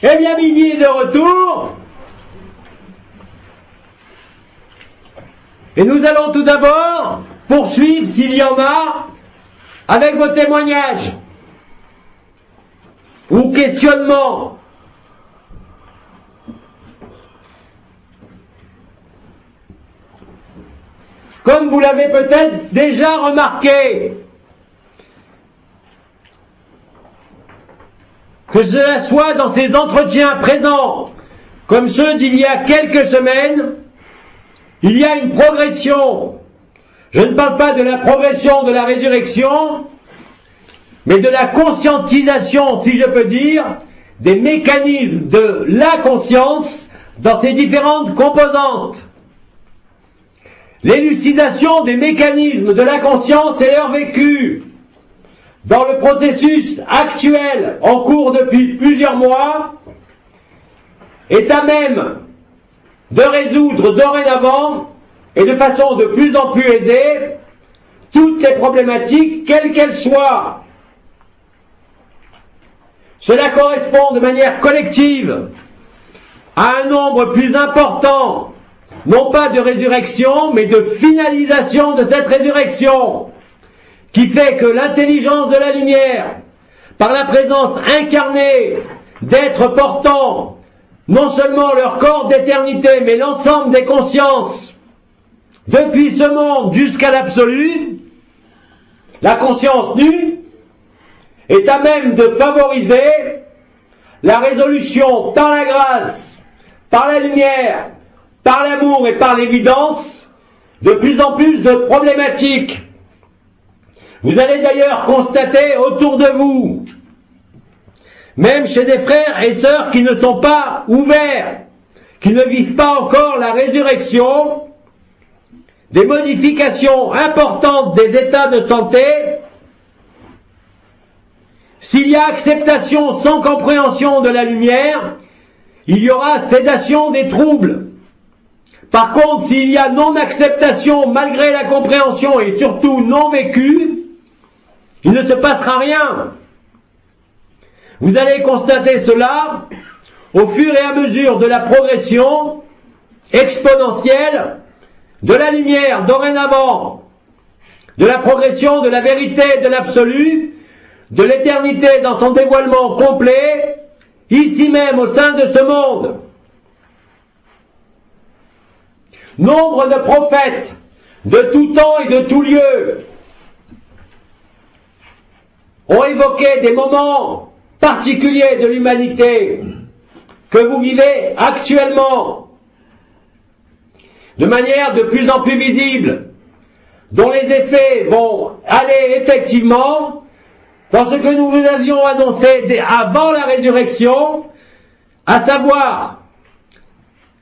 Eh bien, midi est de retour. Et nous allons tout d'abord poursuivre, s'il y en a, avec vos témoignages ou questionnements. Comme vous l'avez peut-être déjà remarqué, que cela soit dans ces entretiens présents, comme ceux d'il y a quelques semaines, il y a une progression. Je ne parle pas de la progression de la résurrection, mais de la conscientisation, si je peux dire, des mécanismes de la conscience dans ses différentes composantes. L'élucidation des mécanismes de la conscience et leur vécu dans le processus actuel en cours depuis plusieurs mois est à même de résoudre dorénavant et de façon de plus en plus aisée toutes les problématiques, quelles qu'elles soient. Cela correspond de manière collective à un nombre plus important, non pas de résurrection, mais de finalisation de cette résurrection, qui fait que l'intelligence de la lumière, par la présence incarnée d'êtres portant non seulement leur corps d'éternité, mais l'ensemble des consciences, depuis ce monde jusqu'à l'absolu, la conscience nue est à même de favoriser la résolution par la grâce, par la lumière, par l'amour et par l'évidence de plus en plus de problématiques. Vous allez d'ailleurs constater autour de vous, même chez des frères et sœurs qui ne sont pas ouverts, qui ne vivent pas encore la résurrection, des modifications importantes des états de santé. S'il y a acceptation sans compréhension de la lumière, il y aura sédation des troubles. Par contre, s'il y a non-acceptation malgré la compréhension et surtout non vécue, il ne se passera rien. Vous allez constater cela au fur et à mesure de la progression exponentielle de la lumière dorénavant, de la progression de la vérité de l'absolu, de l'éternité dans son dévoilement complet, ici même au sein de ce monde. Nombre de prophètes de tout temps et de tout lieu ont évoqué des moments particuliers de l'humanité que vous vivez actuellement de manière de plus en plus visible, dont les effets vont aller effectivement dans ce que nous vous avions annoncé avant la résurrection, à savoir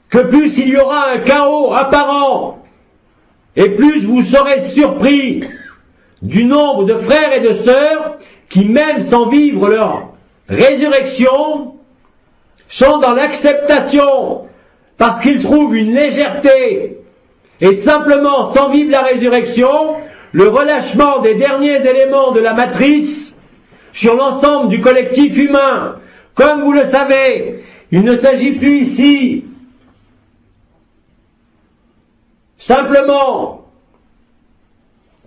que plus il y aura un chaos apparent et plus vous serez surpris du nombre de frères et de sœurs qui, même sans vivre leur résurrection, sont dans l'acceptation parce qu'ils trouvent une légèreté et simplement sans vivre la résurrection, le relâchement des derniers éléments de la matrice sur l'ensemble du collectif humain. Comme vous le savez, il ne s'agit plus ici simplement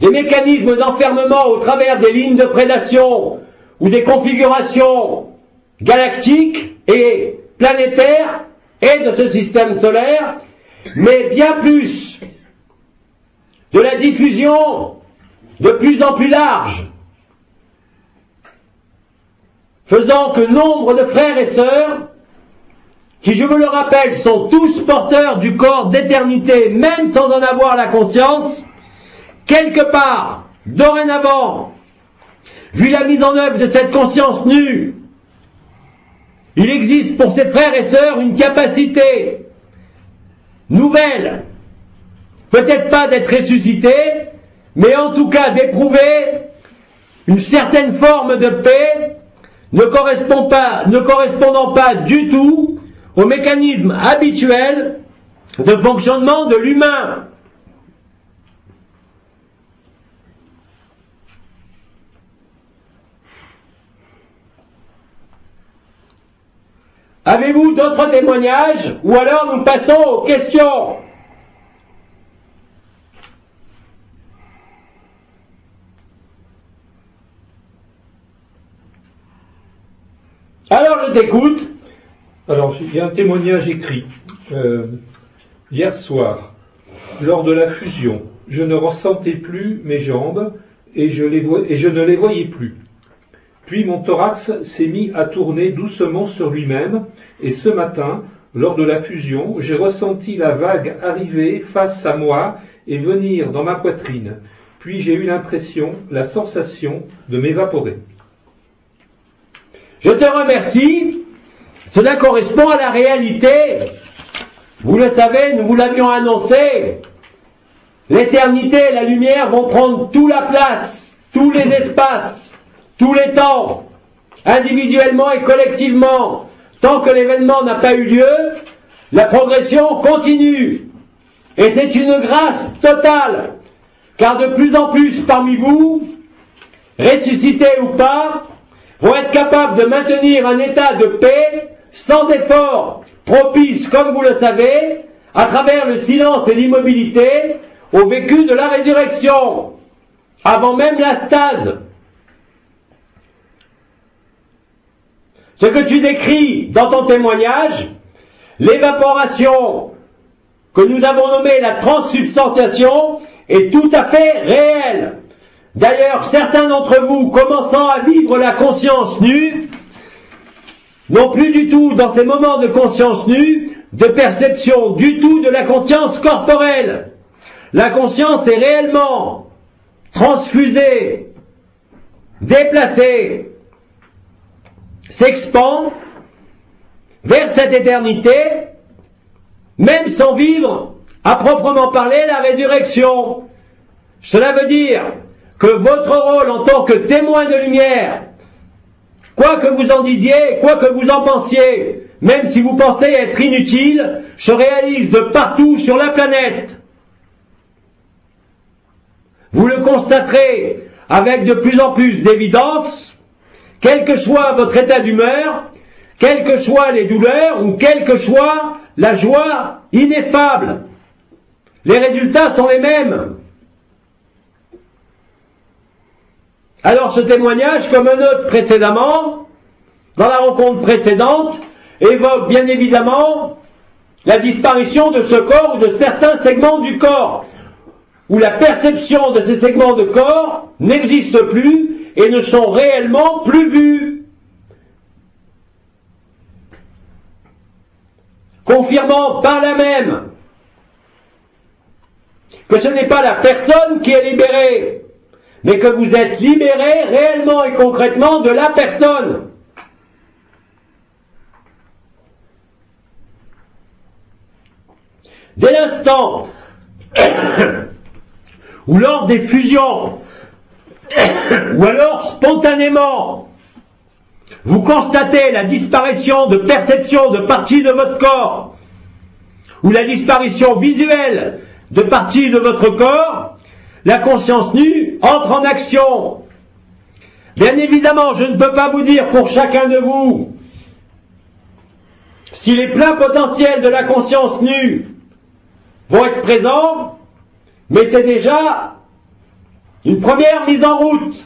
des mécanismes d'enfermement au travers des lignes de prédation ou des configurations galactiques et planétaires et de ce système solaire, mais bien plus de la diffusion de plus en plus large, faisant que nombre de frères et sœurs, qui, je vous le rappelle, sont tous porteurs du corps d'éternité, même sans en avoir la conscience, quelque part, dorénavant, vu la mise en œuvre de cette conscience nue, il existe pour ces frères et sœurs une capacité nouvelle, peut-être pas d'être ressuscités, mais en tout cas d'éprouver une certaine forme de paix ne correspondant pas du tout au mécanisme habituel de fonctionnement de l'humain. Avez-vous d'autres témoignages? Ou alors nous passons aux questions. Alors je t'écoute. Alors il y a un témoignage écrit. Hier soir, lors de la fusion, je ne ressentais plus mes jambes et je ne les voyais plus. Puis mon thorax s'est mis à tourner doucement sur lui-même et ce matin, lors de la fusion, j'ai ressenti la vague arriver face à moi et venir dans ma poitrine. Puis j'ai eu l'impression, la sensation de m'évaporer. Je te remercie. Cela correspond à la réalité. Vous le savez, nous vous l'avions annoncé. L'éternité et la lumière vont prendre toute la place, tous les espaces, tous les temps, individuellement et collectivement. Tant que l'événement n'a pas eu lieu, la progression continue. Et c'est une grâce totale, car de plus en plus parmi vous, ressuscités ou pas, vont être capables de maintenir un état de paix sans effort, propice, comme vous le savez, à travers le silence et l'immobilité, au vécu de la résurrection, avant même la stase. Ce que tu décris dans ton témoignage, l'évaporation que nous avons nommée la transsubstantiation, est tout à fait réelle. D'ailleurs, certains d'entre vous, commençant à vivre la conscience nue, n'ont plus du tout, dans ces moments de conscience nue, de perception du tout de la conscience corporelle. La conscience est réellement transfusée, déplacée, s'expand vers cette éternité, même sans vivre, à proprement parler, la résurrection. Cela veut dire que votre rôle en tant que témoin de lumière, quoi que vous en disiez, quoi que vous en pensiez, même si vous pensez être inutile, se réalise de partout sur la planète. Vous le constaterez avec de plus en plus d'évidence, quel que soit votre état d'humeur, quelles que soient les douleurs ou quelle que soit la joie ineffable. Les résultats sont les mêmes. Alors ce témoignage, comme un autre précédemment, dans la rencontre précédente, évoque bien évidemment la disparition de ce corps ou de certains segments du corps, où la perception de ces segments de corps n'existe plus et ne sont réellement plus vus. Confirmant par là même que ce n'est pas la personne qui est libérée, mais que vous êtes libéré réellement et concrètement de la personne. Dès l'instant ou lors des fusions, ou alors spontanément, vous constatez la disparition de perception de parties de votre corps, ou la disparition visuelle de parties de votre corps, la conscience nue entre en action. Bien évidemment, je ne peux pas vous dire pour chacun de vous si les pleins potentiels de la conscience nue vont être présents, mais c'est déjà une première mise en route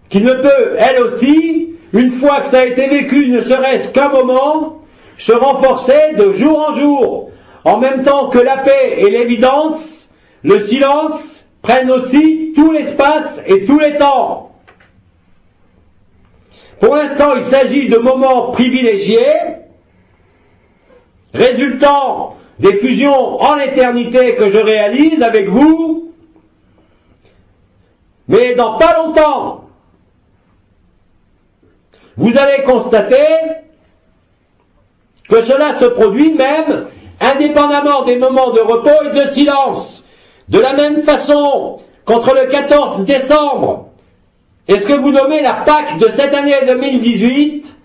qui ne peut, elle aussi, une fois que ça a été vécu, ne serait-ce qu'un moment, se renforcer de jour en jour, en même temps que la paix et l'évidence, le silence prennent aussi tout l'espace et tous les temps. Pour l'instant, il s'agit de moments privilégiés, résultant des fusions en éternité que je réalise avec vous, mais dans pas longtemps, vous allez constater que cela se produit même indépendamment des moments de repos et de silence. De la même façon qu'entre le 14 décembre et ce que vous nommez la Pâque de cette année 2018,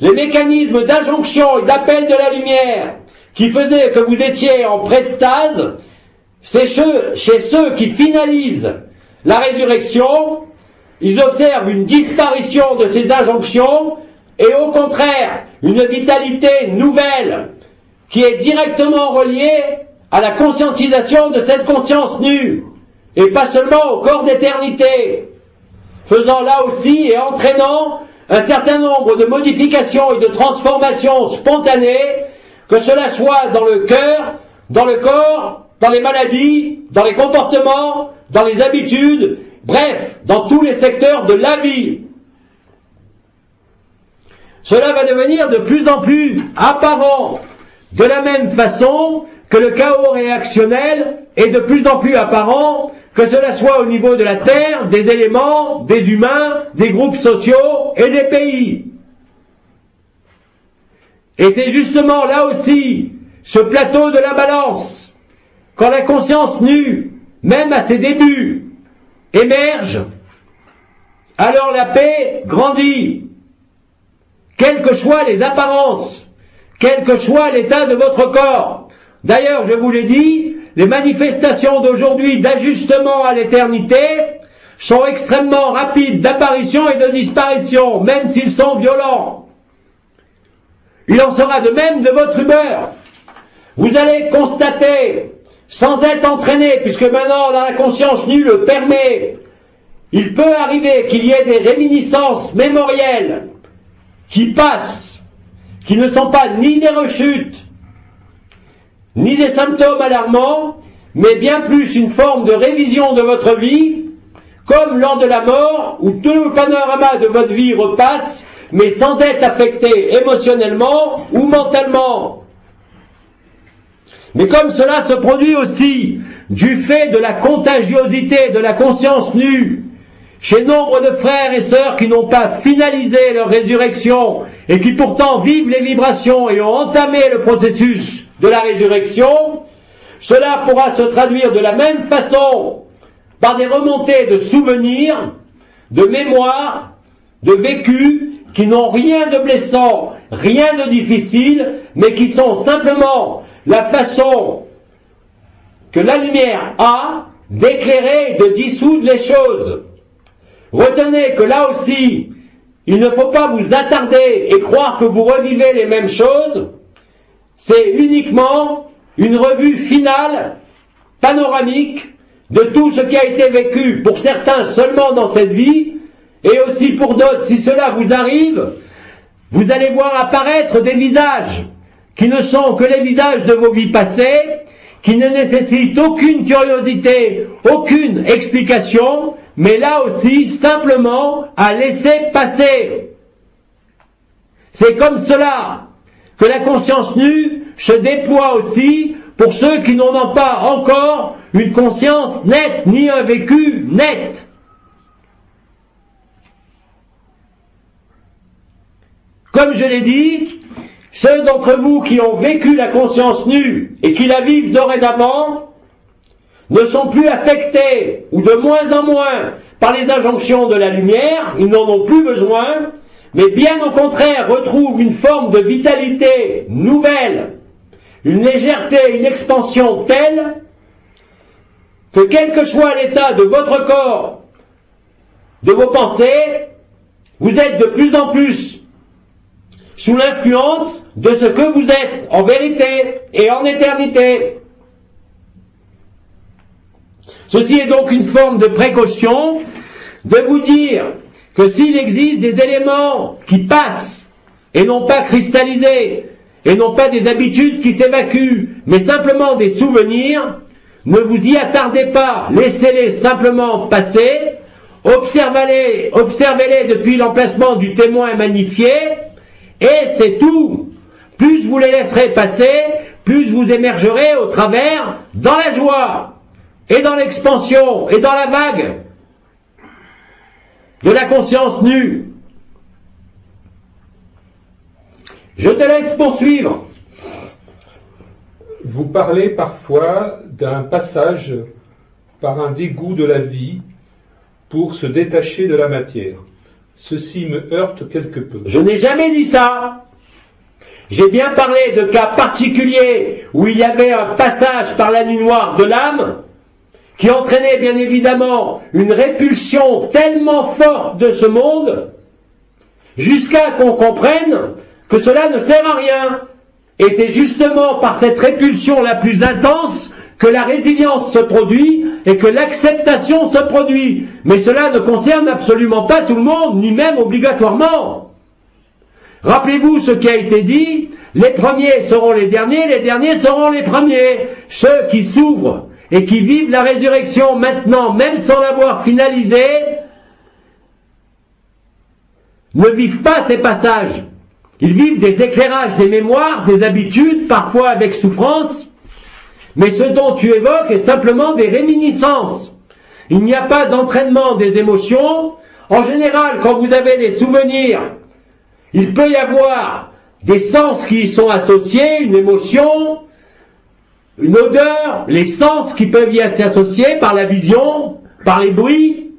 les mécanismes d'injonction et d'appel de la lumière qui faisaient que vous étiez en prestase, c'est chez ceux qui finalisent la résurrection, ils observent une disparition de ces injonctions et au contraire, une vitalité nouvelle qui est directement reliée à la conscientisation de cette conscience nue, et pas seulement au corps d'éternité, faisant là aussi et entraînant un certain nombre de modifications et de transformations spontanées, que cela soit dans le cœur, dans le corps, dans les maladies, dans les comportements, dans les habitudes, bref, dans tous les secteurs de la vie. Cela va devenir de plus en plus apparent, de la même façon que le chaos réactionnel est de plus en plus apparent, que cela soit au niveau de la Terre, des éléments, des humains, des groupes sociaux et des pays. Et c'est justement là aussi ce plateau de la balance, quand la conscience nue, même à ses débuts, émerge, alors la paix grandit, quelles que soient les apparences, quel que soit l'état de votre corps. D'ailleurs, je vous l'ai dit, les manifestations d'aujourd'hui d'ajustement à l'éternité sont extrêmement rapides d'apparition et de disparition, même s'ils sont violents. Il en sera de même de votre humeur. Vous allez constater, sans être entraîné, puisque maintenant la conscience nue le permet, il peut arriver qu'il y ait des réminiscences mémorielles qui passent, qui ne sont pas ni des rechutes, ni des symptômes alarmants, mais bien plus une forme de révision de votre vie, comme lors de la mort, où tout le panorama de votre vie repasse, mais sans être affecté émotionnellement ou mentalement. Mais comme cela se produit aussi du fait de la contagiosité de la conscience nue, chez nombre de frères et sœurs qui n'ont pas finalisé leur résurrection et qui pourtant vivent les vibrations et ont entamé le processus de la résurrection, cela pourra se traduire de la même façon par des remontées de souvenirs, de mémoires, de vécus qui n'ont rien de blessant, rien de difficile, mais qui sont simplement la façon que la lumière a d'éclairer et de dissoudre les choses. Retenez que là aussi, il ne faut pas vous attarder et croire que vous revivez les mêmes choses. C'est uniquement une revue finale, panoramique, de tout ce qui a été vécu, pour certains seulement dans cette vie, et aussi pour d'autres, si cela vous arrive, vous allez voir apparaître des visages qui ne sont que les visages de vos vies passées, qui ne nécessitent aucune curiosité, aucune explication, mais là aussi simplement à laisser passer. C'est comme cela que la conscience nue se déploie aussi pour ceux qui n'en ont pas encore une conscience nette, ni un vécu net. Comme je l'ai dit, ceux d'entre vous qui ont vécu la conscience nue et qui la vivent dorénavant ne sont plus affectés, ou de moins en moins, par les injonctions de la lumière, ils n'en ont plus besoin, mais bien au contraire retrouvent une forme de vitalité nouvelle, une légèreté, une expansion telle que quel que soit l'état de votre corps, de vos pensées, vous êtes de plus en plus sous l'influence de ce que vous êtes en vérité et en éternité. Ceci est donc une forme de précaution de vous dire que s'il existe des éléments qui passent et non pas cristallisés et non pas des habitudes qui s'évacuent mais simplement des souvenirs, ne vous y attardez pas, laissez-les simplement passer, observez-les depuis l'emplacement du témoin magnifié, et c'est tout. Plus vous les laisserez passer, plus vous émergerez au travers dans la joie, et dans l'expansion, et dans la vague de la conscience nue. Je te laisse poursuivre. Vous parlez parfois d'un passage par un dégoût de la vie pour se détacher de la matière. Ceci me heurte quelque peu. Je n'ai jamais dit ça. J'ai bien parlé de cas particuliers où il y avait un passage par la nuit noire de l'âme qui entraînait bien évidemment une répulsion tellement forte de ce monde jusqu'à qu'on comprenne que cela ne sert à rien. Et c'est justement par cette répulsion la plus intense que la résilience se produit et que l'acceptation se produit. Mais cela ne concerne absolument pas tout le monde, ni même obligatoirement. Rappelez-vous ce qui a été dit, les premiers seront les derniers seront les premiers. Ceux qui s'ouvrent et qui vivent la résurrection maintenant, même sans l'avoir finalisée, ne vivent pas ces passages. Ils vivent des éclairages, des mémoires, des habitudes, parfois avec souffrance, mais ce dont tu évoques est simplement des réminiscences. Il n'y a pas d'entraînement des émotions. En général, quand vous avez des souvenirs, il peut y avoir des sens qui y sont associés, une émotion, une odeur, les sens qui peuvent y être associés par la vision, par les bruits,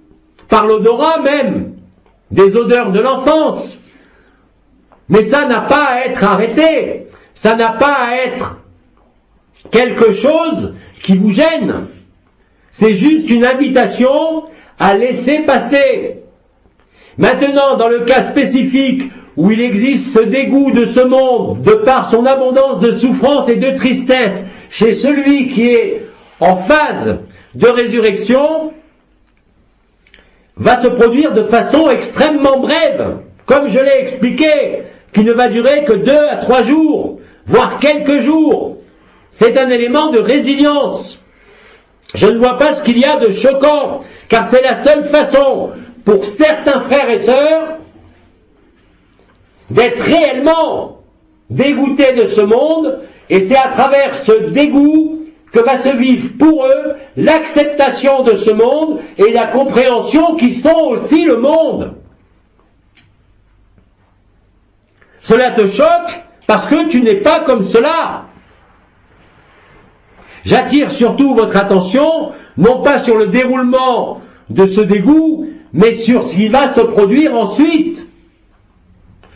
par l'odorat même, des odeurs de l'enfance. Mais ça n'a pas à être arrêté, ça n'a pas à être quelque chose qui vous gêne. C'est juste une invitation à laisser passer. Maintenant, dans le cas spécifique où il existe ce dégoût de ce monde, de par son abondance de souffrance et de tristesse, chez celui qui est en phase de résurrection, va se produire de façon extrêmement brève, comme je l'ai expliqué, qui ne va durer que 2 à 3 jours, voire quelques jours. C'est un élément de résilience. Je ne vois pas ce qu'il y a de choquant, car c'est la seule façon pour certains frères et sœurs d'être réellement dégoûtés de ce monde, et c'est à travers ce dégoût que va se vivre pour eux l'acceptation de ce monde et la compréhension qu'ils sont aussi le monde. Cela te choque parce que tu n'es pas comme cela. J'attire surtout votre attention, non pas sur le déroulement de ce dégoût, mais sur ce qui va se produire ensuite.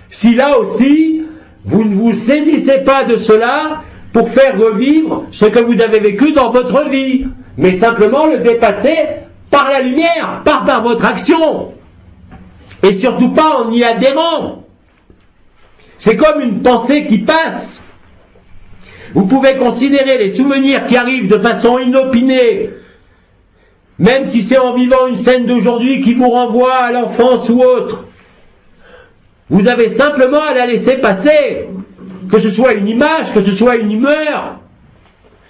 Si là aussi, vous ne vous saisissez pas de cela pour faire revivre ce que vous avez vécu dans votre vie, mais simplement le dépasser par la lumière, par votre action, et surtout pas en y adhérant. C'est comme une pensée qui passe. Vous pouvez considérer les souvenirs qui arrivent de façon inopinée, même si c'est en vivant une scène d'aujourd'hui qui vous renvoie à l'enfance ou autre. Vous avez simplement à la laisser passer, que ce soit une image, que ce soit une humeur.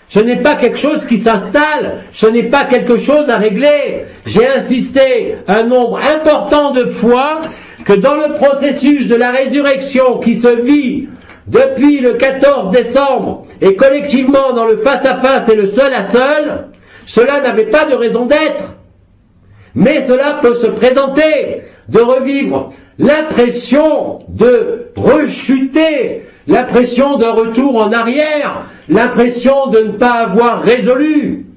Ce n'est pas quelque chose qui s'installe, ce n'est pas quelque chose à régler. J'ai insisté un nombre important de fois que dans le processus de la résurrection qui se vit depuis le 14 décembre et collectivement dans le face-à-face et le seul à seul, cela n'avait pas de raison d'être. Mais cela peut se présenter, de revivre l'impression de rechuter, l'impression d'un retour en arrière, l'impression de ne pas avoir résolu.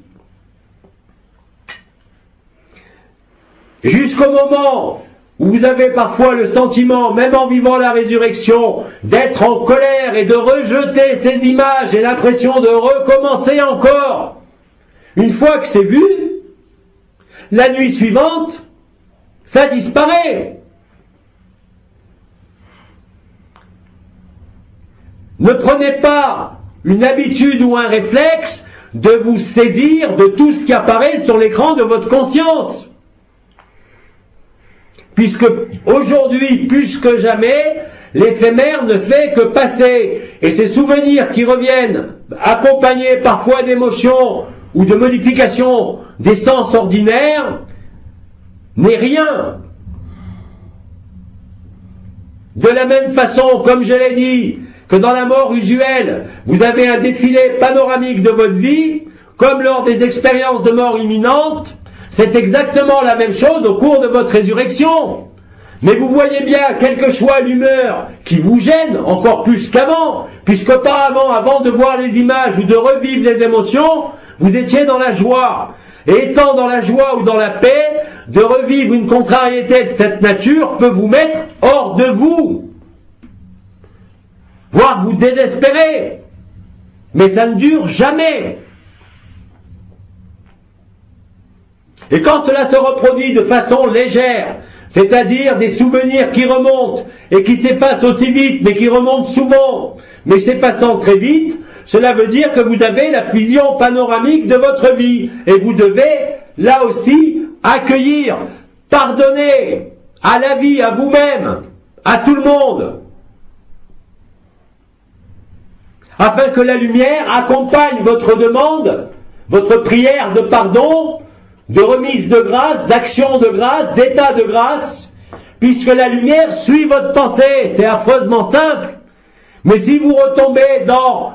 Jusqu'au moment où vous avez parfois le sentiment, même en vivant la résurrection, d'être en colère et de rejeter ces images et l'impression de recommencer encore. Une fois que c'est vu, la nuit suivante, ça disparaît. Ne prenez pas une habitude ou un réflexe de vous saisir de tout ce qui apparaît sur l'écran de votre conscience. Puisque aujourd'hui, plus que jamais, l'éphémère ne fait que passer. Et ces souvenirs qui reviennent, accompagnés parfois d'émotions ou de modifications des sens ordinaires, n'est rien. De la même façon, comme je l'ai dit, que dans la mort usuelle, vous avez un défilé panoramique de votre vie, comme lors des expériences de mort imminente, c'est exactement la même chose au cours de votre résurrection. Mais vous voyez bien, quelle que soit l'humeur qui vous gêne, encore plus qu'avant, puisqu'auparavant, avant de voir les images ou de revivre les émotions, vous étiez dans la joie. Et étant dans la joie ou dans la paix, de revivre une contrariété de cette nature peut vous mettre hors de vous, voire vous désespérer. Mais ça ne dure jamais. Et quand cela se reproduit de façon légère, c'est-à-dire des souvenirs qui remontent et qui s'effacent aussi vite, mais qui remontent souvent, mais s'effaçant très vite, cela veut dire que vous avez la vision panoramique de votre vie et vous devez, là aussi, accueillir, pardonner à la vie, à vous-même, à tout le monde, afin que la lumière accompagne votre demande, votre prière de pardon, de remise de grâce, d'action de grâce, d'état de grâce, puisque la lumière suit votre pensée. C'est affreusement simple. Mais si vous retombez dans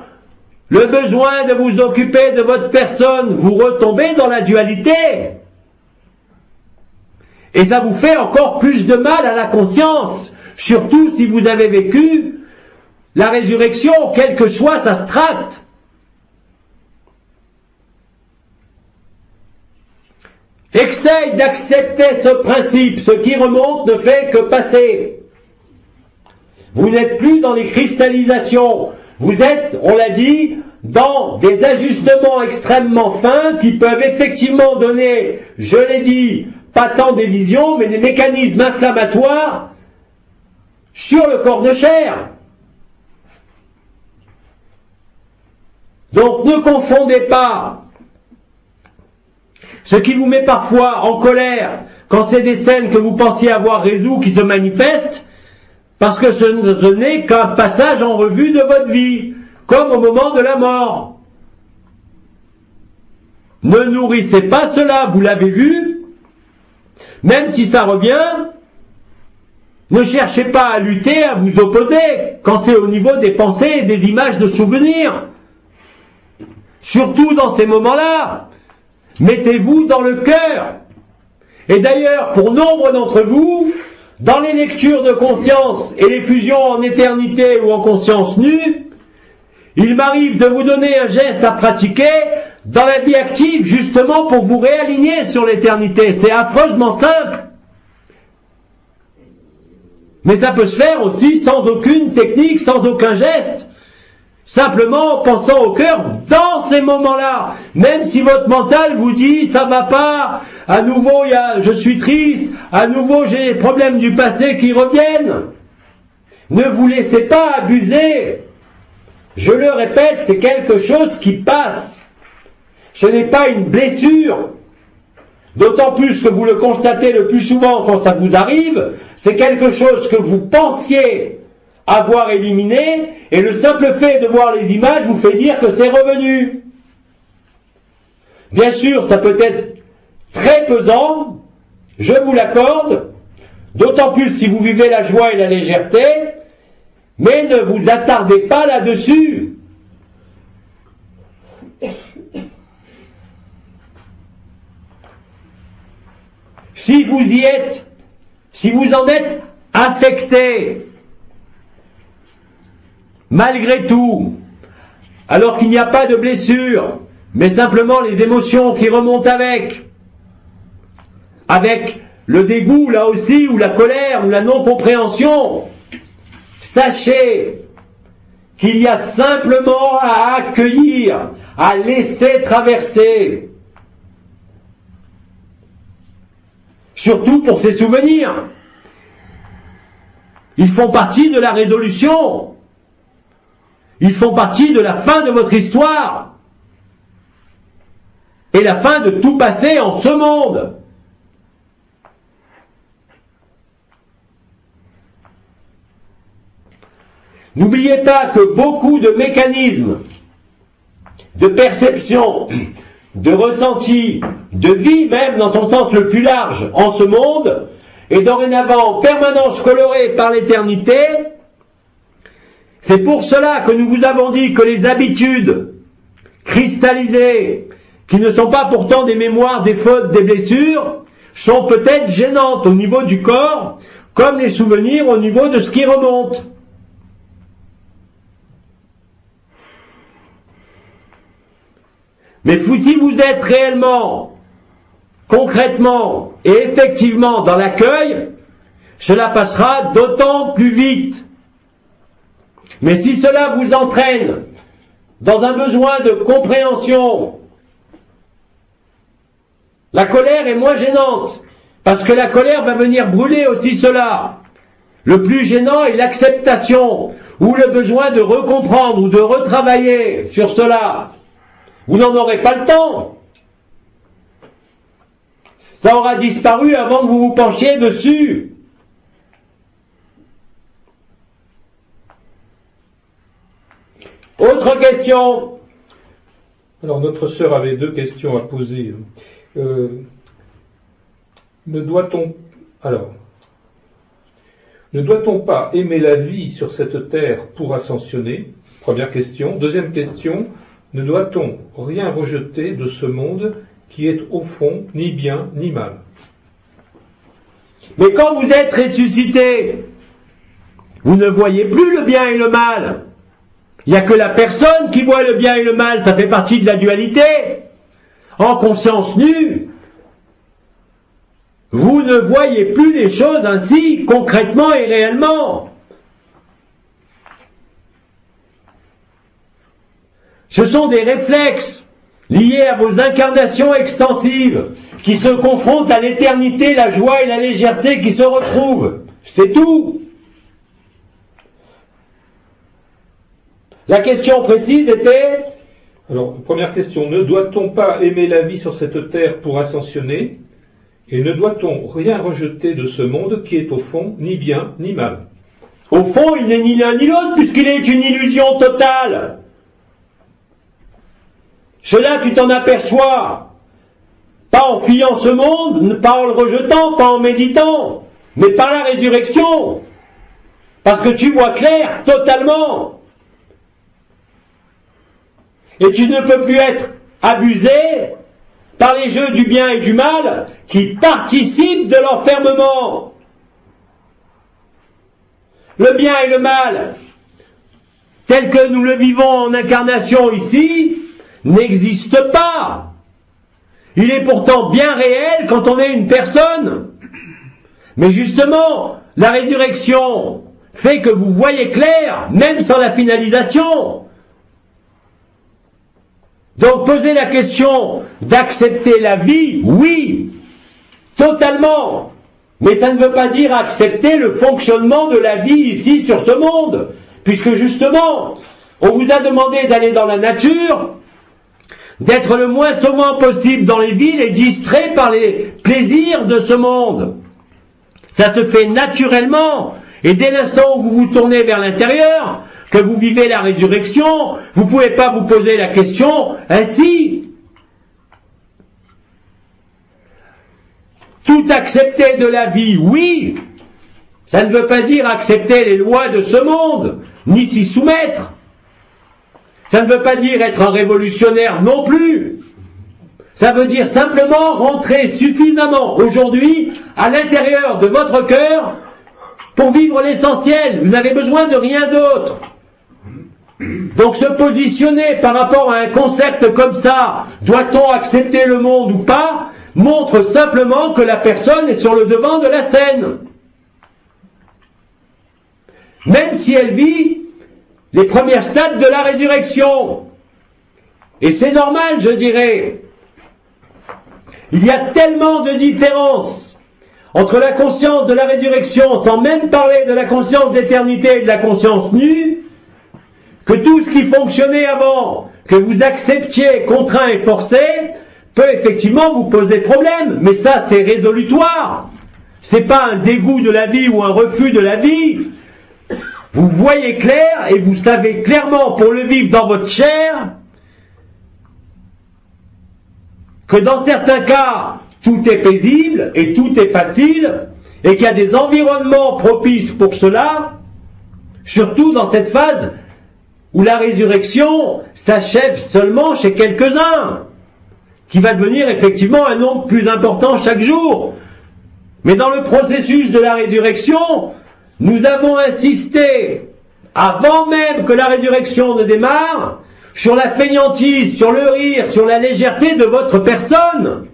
le besoin de vous occuper de votre personne, vous retombez dans la dualité. Et ça vous fait encore plus de mal à la conscience, surtout si vous avez vécu la résurrection, quel que soit sa strate. Essaye d'accepter ce principe, ce qui remonte ne fait que passer. Vous n'êtes plus dans les cristallisations, vous êtes, on l'a dit, dans des ajustements extrêmement fins qui peuvent effectivement donner, je l'ai dit, pas tant des visions, mais des mécanismes inflammatoires sur le corps de chair. Donc ne confondez pas ce qui vous met parfois en colère quand c'est des scènes que vous pensiez avoir résolues qui se manifestent, parce que ce n'est qu'un passage en revue de votre vie, comme au moment de la mort. Ne nourrissez pas cela, vous l'avez vu, même si ça revient, ne cherchez pas à lutter, à vous opposer, quand c'est au niveau des pensées et des images de souvenirs. Surtout dans ces moments-là, mettez-vous dans le cœur. Et d'ailleurs, pour nombre d'entre vous, dans les lectures de conscience et les fusions en éternité ou en conscience nue, il m'arrive de vous donner un geste à pratiquer dans la vie active, justement pour vous réaligner sur l'éternité. C'est affreusement simple. Mais ça peut se faire aussi sans aucune technique, sans aucun geste. Simplement en pensant au cœur dans ces moments-là. Même si votre mental vous dit « ça va pas », à nouveau je suis triste, à nouveau j'ai les problèmes du passé qui reviennent. Ne vous laissez pas abuser. Je le répète, c'est quelque chose qui passe. Ce n'est pas une blessure. D'autant plus que vous le constatez le plus souvent quand ça vous arrive, c'est quelque chose que vous pensiez avoir éliminé, et le simple fait de voir les images vous fait dire que c'est revenu. Bien sûr, ça peut être très pesant, je vous l'accorde, d'autant plus si vous vivez la joie et la légèreté, mais ne vous attardez pas là-dessus. Si vous y êtes, si vous en êtes affecté, malgré tout, alors qu'il n'y a pas de blessure, mais simplement les émotions qui remontent avec le dégoût là aussi, ou la colère, ou la non-compréhension, sachez qu'il y a simplement à accueillir, à laisser traverser. Surtout pour ces souvenirs. Ils font partie de la résolution. Ils font partie de la fin de votre histoire. Et la fin de tout passé en ce monde. N'oubliez pas que beaucoup de mécanismes de perception, de ressenti, de vie même dans son sens le plus large en ce monde, est dorénavant en permanence coloré par l'éternité. C'est pour cela que nous vous avons dit que les habitudes cristallisées, qui ne sont pas pourtant des mémoires, des fautes, des blessures, sont peut-être gênantes au niveau du corps, comme les souvenirs au niveau de ce qui remonte. Mais si vous êtes réellement, concrètement et effectivement dans l'accueil, cela passera d'autant plus vite. Mais si cela vous entraîne dans un besoin de compréhension, la colère est moins gênante, Parce que la colère va venir brûler aussi cela. Le plus gênant est l'acceptation, ou le besoin de recomprendre, ou de retravailler sur cela. Vous n'en aurez pas le temps. Ça aura disparu avant que vous vous penchiez dessus. Autre question. Alors notre sœur avait deux questions à poser. Ne doit-on pas aimer la vie sur cette terre pour ascensionner? Première question. Deuxième question, ne doit-on rien rejeter de ce monde qui est au fond ni bien ni mal? Mais quand vous êtes ressuscité, vous ne voyez plus le bien et le mal. Il n'y a que la personne qui voit le bien et le mal, ça fait partie de la dualité. En conscience nue, vous ne voyez plus les choses ainsi, concrètement et réellement. Ce sont des réflexes liés à vos incarnations extensives qui se confrontent à l'éternité, la joie et la légèreté qui se retrouvent. C'est tout. La question précise était... Alors, première question, ne doit-on pas aimer la vie sur cette terre pour ascensionner? Et ne doit-on rien rejeter de ce monde qui est au fond ni bien ni mal? Au fond, il n'est ni l'un ni l'autre puisqu'il est une illusion totale. Cela, tu t'en aperçois. Pas en fuyant ce monde, pas en le rejetant, pas en méditant, mais par la résurrection. Parce que tu vois clair totalement. Et tu ne peux plus être abusé par les jeux du bien et du mal qui participent de l'enfermement. Le bien et le mal, tel que nous le vivons en incarnation ici, n'existe pas. Il est pourtant bien réel quand on est une personne. Mais justement, la résurrection fait que vous voyez clair, même sans la finalisation. Donc poser la question d'accepter la vie, oui, totalement. Mais ça ne veut pas dire accepter le fonctionnement de la vie ici sur ce monde. Puisque justement, on vous a demandé d'aller dans la nature, d'être le moins souvent possible dans les villes et distrait par les plaisirs de ce monde. Ça se fait naturellement. Et dès l'instant où vous vous tournez vers l'intérieur, que vous vivez la résurrection, vous ne pouvez pas vous poser la question ainsi. Tout accepter de la vie, oui. Ça ne veut pas dire accepter les lois de ce monde, ni s'y soumettre. Ça ne veut pas dire être un révolutionnaire non plus. Ça veut dire simplement rentrer suffisamment aujourd'hui à l'intérieur de votre cœur pour vivre l'essentiel. Vous n'avez besoin de rien d'autre. Donc se positionner par rapport à un concept comme ça, doit-on accepter le monde ou pas, montre simplement que la personne est sur le devant de la scène. Même si elle vit les premiers stades de la résurrection. Et c'est normal, je dirais. Il y a tellement de différences entre la conscience de la résurrection, sans même parler de la conscience d'éternité et de la conscience nue, que tout ce qui fonctionnait avant, que vous acceptiez contraint et forcé, peut effectivement vous poser problème. Mais ça, c'est résolutoire. C'est pas un dégoût de la vie ou un refus de la vie. Vous voyez clair et vous savez clairement, pour le vivre dans votre chair, que dans certains cas, tout est paisible et tout est facile, et qu'il y a des environnements propices pour cela, surtout dans cette phase où la résurrection s'achève seulement chez quelques-uns, qui va devenir effectivement un nombre plus important chaque jour. Mais dans le processus de la résurrection, nous avons insisté, avant même que la résurrection ne démarre, sur la fainéantise, sur le rire, sur la légèreté de votre personne.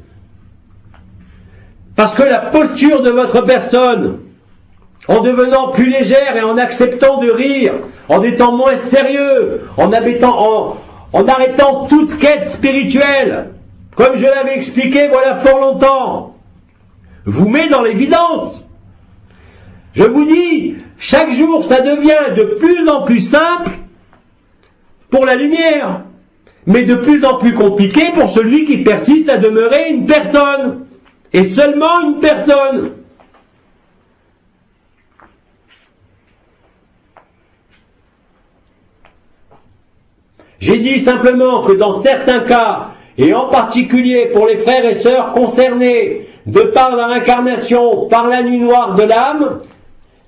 Parce que la posture de votre personne, en devenant plus légère et en acceptant de rire, en étant moins sérieux, en arrêtant toute quête spirituelle, comme je l'avais expliqué voilà fort longtemps, vous met dans l'évidence. Je vous dis, chaque jour, ça devient de plus en plus simple pour la lumière, mais de plus en plus compliqué pour celui qui persiste à demeurer une personne, et seulement une personne. J'ai dit simplement que dans certains cas, et en particulier pour les frères et sœurs concernés de par la réincarnation, par la nuit noire de l'âme,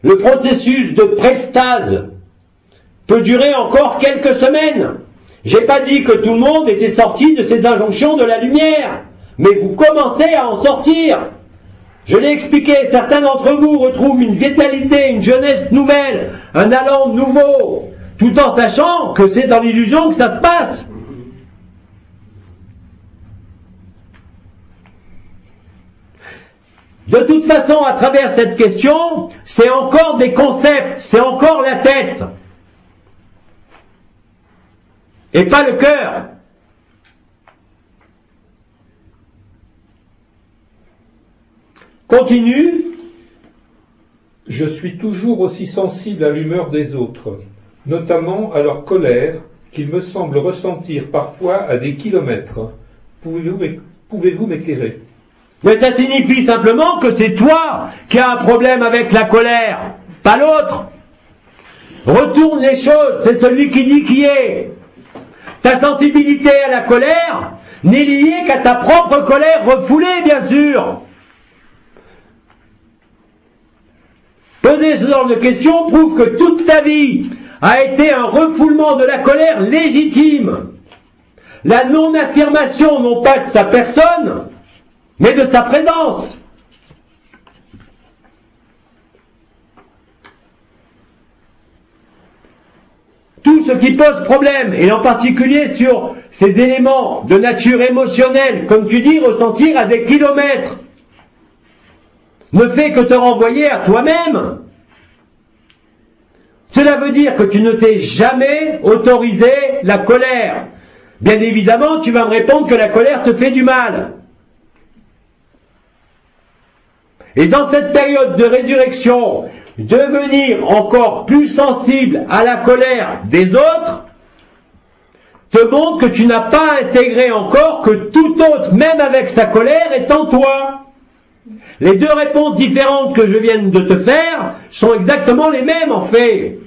le processus de prestase peut durer encore quelques semaines. J'ai pas dit que tout le monde était sorti de ces injonctions de la lumière, mais vous commencez à en sortir. Je l'ai expliqué, certains d'entre vous retrouvent une vitalité, une jeunesse nouvelle, un allant nouveau, tout en sachant que c'est dans l'illusion que ça se passe. De toute façon, à travers cette question, c'est encore des concepts, c'est encore la tête, et pas le cœur. Continue. Je suis toujours aussi sensible à l'humeur des autres, notamment à leur colère, qu'il me semble ressentir parfois à des kilomètres. Pouvez-vous m'éclairer? Mais ça signifie simplement que c'est toi qui as un problème avec la colère, pas l'autre. Retourne les choses, c'est celui qui dit qui est. Ta sensibilité à la colère n'est liée qu'à ta propre colère refoulée, bien sûr. Poser ce genre de questions prouve que toute ta vie a été un refoulement de la colère légitime. La non-affirmation non pas de sa personne, mais de sa présence. Tout ce qui pose problème, et en particulier sur ces éléments de nature émotionnelle, comme tu dis, ressentir à des kilomètres, ne fait que te renvoyer à toi-même. Cela veut dire que tu ne t'es jamais autorisé la colère. Bien évidemment, tu vas me répondre que la colère te fait du mal. Et dans cette période de résurrection, devenir encore plus sensible à la colère des autres te montre que tu n'as pas intégré encore que tout autre, même avec sa colère, est en toi. Les deux réponses différentes que je viens de te faire sont exactement les mêmes en fait.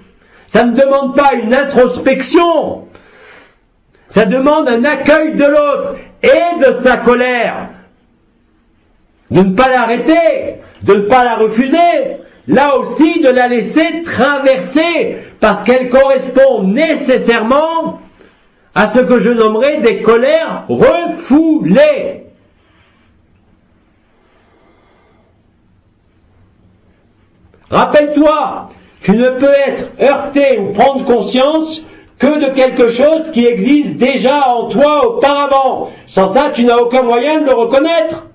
Ça ne demande pas une introspection, ça demande un accueil de l'autre et de sa colère. De ne pas l'arrêter, de ne pas la refuser, là aussi de la laisser traverser, parce qu'elle correspond nécessairement à ce que je nommerai des colères refoulées. Rappelle-toi, tu ne peux être heurté ou prendre conscience que de quelque chose qui existe déjà en toi auparavant. Sans ça, tu n'as aucun moyen de le reconnaître.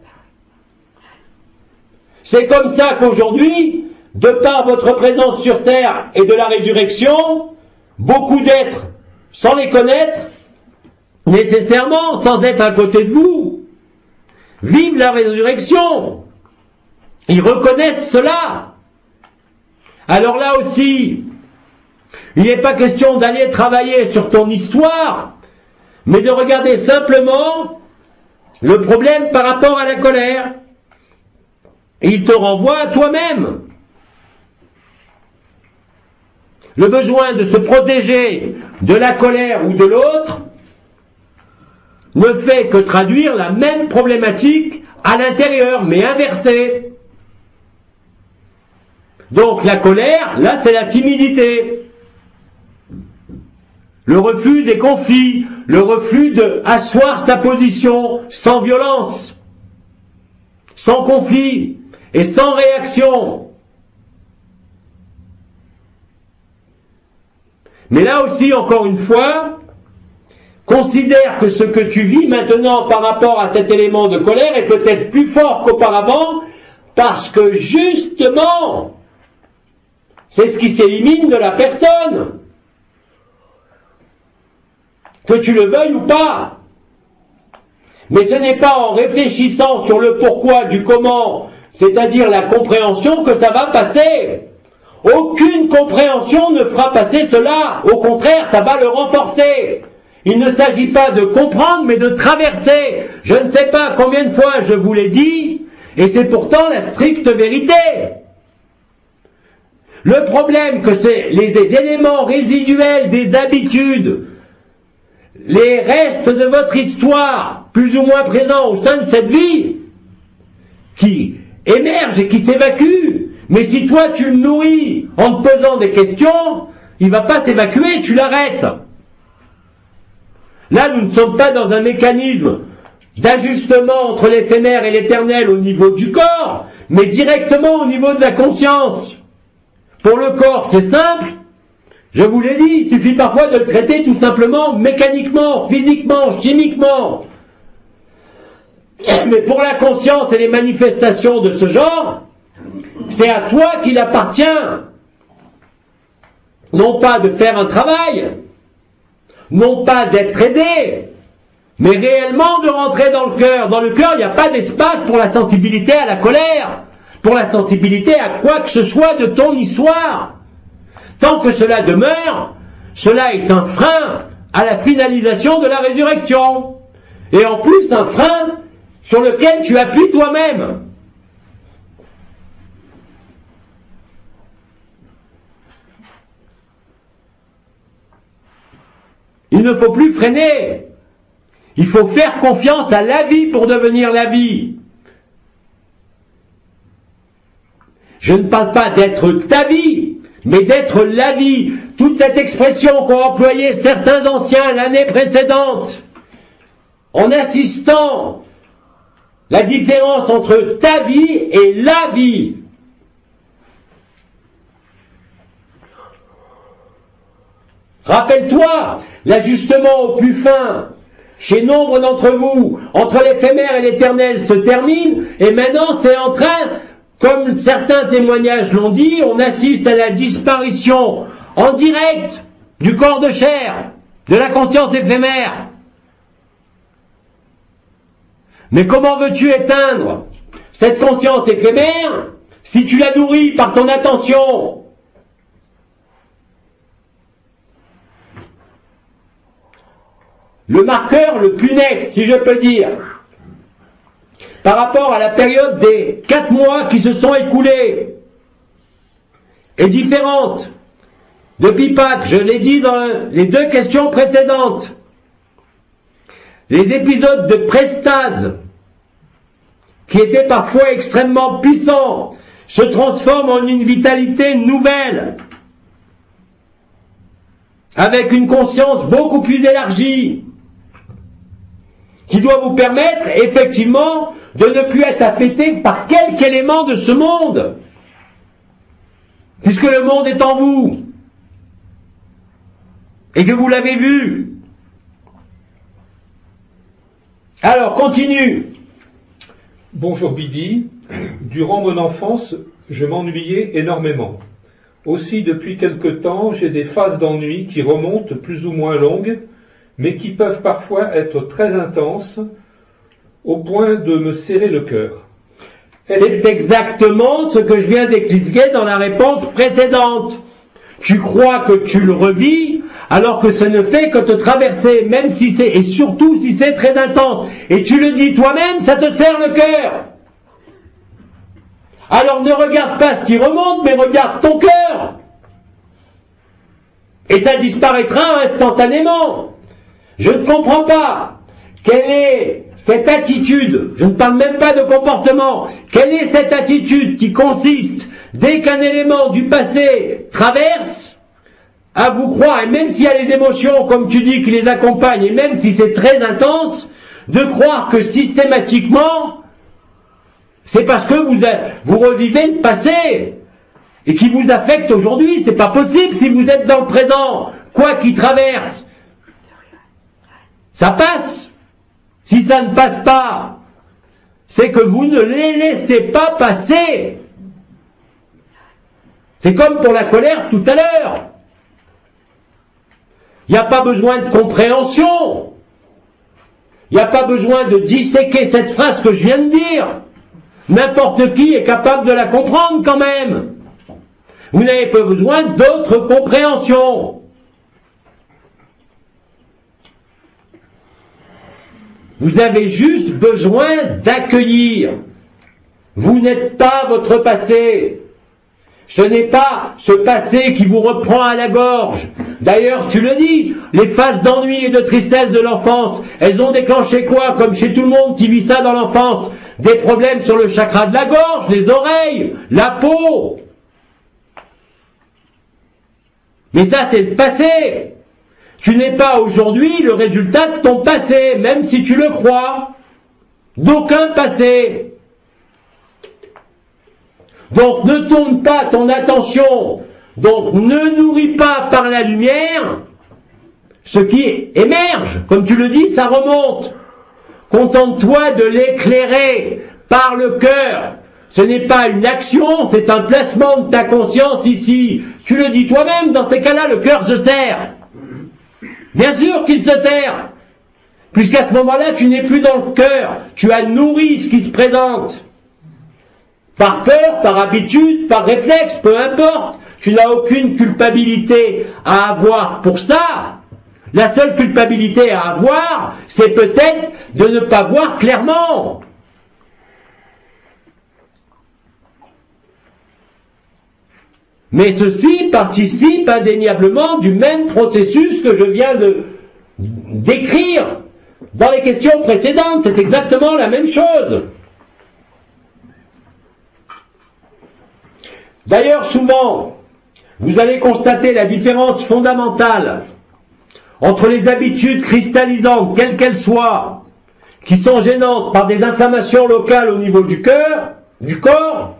C'est comme ça qu'aujourd'hui, de par votre présence sur Terre et de la résurrection, beaucoup d'êtres, sans les connaître, nécessairement, sans être à côté de vous, vivent la résurrection. Ils reconnaissent cela. Alors là aussi, il n'est pas question d'aller travailler sur ton histoire, mais de regarder simplement le problème par rapport à la colère. Et il te renvoie à toi-même. Le besoin de se protéger de la colère ou de l'autre ne fait que traduire la même problématique à l'intérieur, mais inversée. Donc la colère, là c'est la timidité. Le refus des conflits, le refus d'asseoir sa position sans violence, sans conflit et sans réaction. Mais là aussi, encore une fois, considère que ce que tu vis maintenant par rapport à cet élément de colère est peut-être plus fort qu'auparavant, parce que justement, c'est ce qui s'élimine de la personne. Que tu le veuilles ou pas. Mais ce n'est pas en réfléchissant sur le pourquoi, du comment, c'est-à-dire la compréhension que ça va passer. Aucune compréhension ne fera passer cela. Au contraire, ça va le renforcer. Il ne s'agit pas de comprendre, mais de traverser. Je ne sais pas combien de fois je vous l'ai dit, et c'est pourtant la stricte vérité. Le problème, que c'est les éléments résiduels des habitudes, les restes de votre histoire, plus ou moins présents au sein de cette vie, qui émergent et qui s'évacuent. Mais si toi tu le nourris en te posant des questions, il ne va pas s'évacuer, tu l'arrêtes. Là, nous ne sommes pas dans un mécanisme d'ajustement entre l'éphémère et l'éternel au niveau du corps, mais directement au niveau de la conscience. Pour le corps, c'est simple. Je vous l'ai dit, il suffit parfois de le traiter tout simplement mécaniquement, physiquement, chimiquement. Mais pour la conscience et les manifestations de ce genre, c'est à toi qu'il appartient. Non pas de faire un travail, non pas d'être aidé, mais réellement de rentrer dans le cœur. Dans le cœur, il n'y a pas d'espace pour la sensibilité à la colère, pour la sensibilité à quoi que ce soit de ton histoire. Tant que cela demeure, cela est un frein à la finalisation de la résurrection. Et en plus, un frein sur lequel tu appuies toi-même. Il ne faut plus freiner. Il faut faire confiance à la vie pour devenir la vie. Je ne parle pas d'être ta vie, mais d'être la vie. Toute cette expression qu'ont employée certains anciens l'année précédente, en insistant la différence entre ta vie et la vie. Rappelle-toi, l'ajustement au plus fin, chez nombre d'entre vous, entre l'éphémère et l'éternel se termine, et maintenant c'est en train, comme certains témoignages l'ont dit, on assiste à la disparition en direct du corps de chair, de la conscience éphémère. Mais comment veux-tu éteindre cette conscience éphémère si tu la nourris par ton attention ? Le marqueur le plus net, si je peux dire, par rapport à la période des 4 mois qui se sont écoulés, est différente. Depuis Pâques, je l'ai dit dans les 2 questions précédentes, les épisodes de prestase, qui étaient parfois extrêmement puissants, se transforment en une vitalité nouvelle, avec une conscience beaucoup plus élargie, qui doit vous permettre effectivement de ne plus être affecté par quelque élément de ce monde, puisque le monde est en vous, et que vous l'avez vu. Alors, continue. Bonjour Bidi. Durant mon enfance, je m'ennuyais énormément. Aussi, depuis quelque temps, j'ai des phases d'ennui qui remontent plus ou moins longues, mais qui peuvent parfois être très intenses, au point de me serrer le cœur. C'est exactement ce que je viens d'expliquer dans la réponse précédente. Tu crois que tu le revis, alors que ce ne fait que te traverser, même si c'est, et surtout si c'est très intense. Et tu le dis toi-même, ça te serre le cœur. Alors ne regarde pas ce qui remonte, mais regarde ton cœur. Et ça disparaîtra instantanément. Je ne comprends pas. Quelle est cette attitude? Je ne parle même pas de comportement. Quelle est cette attitude qui consiste, dès qu'un élément du passé traverse, à vous croire, et même s'il y a les émotions, comme tu dis, qui les accompagnent, et même si c'est très intense, de croire que systématiquement, c'est parce que vous revivez le passé, et qui vous affecte aujourd'hui. C'est pas possible si vous êtes dans le présent. Quoi qu'il traverse, ça passe. Si ça ne passe pas, c'est que vous ne les laissez pas passer. C'est comme pour la colère tout à l'heure. Il n'y a pas besoin de compréhension. Il n'y a pas besoin de disséquer cette phrase que je viens de dire. N'importe qui est capable de la comprendre quand même. Vous n'avez pas besoin d'autres compréhensions. Vous avez juste besoin d'accueillir. Vous n'êtes pas votre passé. Ce n'est pas ce passé qui vous reprend à la gorge. D'ailleurs, tu le dis, les phases d'ennui et de tristesse de l'enfance, elles ont déclenché quoi? Comme chez tout le monde qui vit ça dans l'enfance, des problèmes sur le chakra de la gorge, les oreilles, la peau. Mais ça, c'est le passé. Tu n'es pas aujourd'hui le résultat de ton passé, même si tu le crois. D'aucun passé. Donc ne tourne pas ton attention, donc ne nourris pas par la lumière ce qui émerge. Comme tu le dis, ça remonte. Contente-toi de l'éclairer par le cœur. Ce n'est pas une action, c'est un placement de ta conscience ici. Tu le dis toi-même, dans ces cas-là, le cœur se sert. Bien sûr qu'il se sert. Puisqu'à ce moment-là, tu n'es plus dans le cœur. Tu as nourri ce qui se présente. Par peur, par habitude, par réflexe, peu importe. Tu n'as aucune culpabilité à avoir pour ça. La seule culpabilité à avoir, c'est peut-être de ne pas voir clairement. Mais ceci participe indéniablement du même processus que je viens de décrire dans les questions précédentes. C'est exactement la même chose. D'ailleurs, souvent, vous allez constater la différence fondamentale entre les habitudes cristallisantes, quelles qu'elles soient, qui sont gênantes par des inflammations locales au niveau du cœur, du corps.